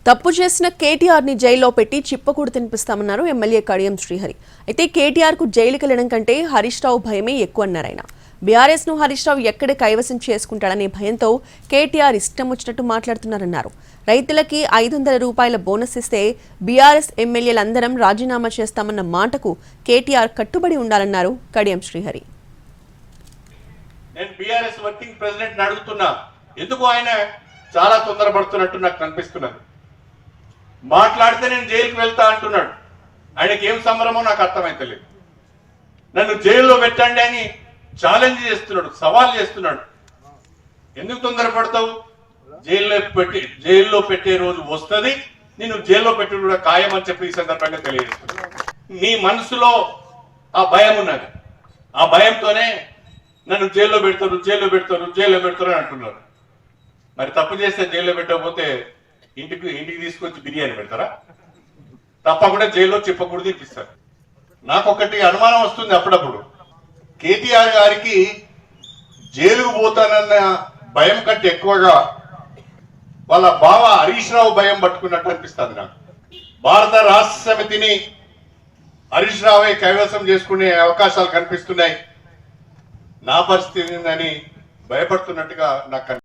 తప్పు చేసిన కేటీఆర్ ని జైల్లో పెట్టి చిప్పకూడు తినిపిస్తామన్నారు ఎమ్మెల్యే కడియం శ్రీహరి. అయితే కేటీఆర్ కు జైలుకి వెళ్లడం కంటే హరీష్ రావు భయమే ఎక్కువ అన్నారు ఆయన. బీఆర్ఎస్ ను హరీష్ రావు ఎక్కడ కైవసం చేసుకుంటాడనే భయంతో కేటీఆర్ ఇష్టం వచ్చినట్టు మాట్లాడుతున్నారన్నారు. రైతులకి 500 రూపాయల బోనస్ ఇస్తే బీఆర్ఎస్ ఎమ్మెల్యేలందరం రాజీనామా చేస్తామన్న మాటకు కేటీఆర్ కట్టుబడి ఉండాలన్నారు కడియం శ్రీహరి. నేను బీఆర్ఎస్ వర్కింగ్ ప్రెసిడెంట్ అడుగుతున్నా, ఎందుకు ఆయన చాలా తొందరపడుతున్నట్టు నాకు కనిపిస్తున్నది. మాట్లాడితే నేను జైలుకి వెళ్తా అంటున్నాడు. ఆయనకి ఏం సంబరమో నాకు అర్థమైతలేదు. నన్ను జైల్లో పెట్టండి అని ఛాలెంజ్ చేస్తున్నాడు, సవాల్ చేస్తున్నాడు. ఎందుకు తొందరపడతావు? జైల్లో పెట్టే రోజు వస్తుంది, నేను జైల్లో పెట్టి కూడా ఖాయం అని చెప్పి ఈ సందర్భంగా తెలియజేస్తున్నాను. నీ మనసులో ఆ భయం ఉన్నది, ఆ భయంతోనే నన్ను జైల్లో పెడతారు అంటున్నారు. మరి తప్పు చేస్తే జైల్లో పెట్టకపోతే ఇంటికి తీసుకొచ్చి బిర్యానీ పెడతారా? తప్పకుండా జైల్లో చెప్పకూడదు తినిపిస్తారు. నాకు ఒకటి అనుమానం వస్తుంది అప్పుడప్పుడు. కేటీఆర్ గారికి జైలుకు పోతానన్న భయం కంటే ఎక్కువగా వాళ్ళ బావ హరీష్ రావు భయం పట్టుకున్నట్టు అనిపిస్తుంది నాకు. భారత రాష్ట్ర సమితిని హరీష్ రావే కైవసం చేసుకునే అవకాశాలు కనిపిస్తున్నాయి. నా పరిస్థితి ఏందని భయపడుతున్నట్టుగా నాకు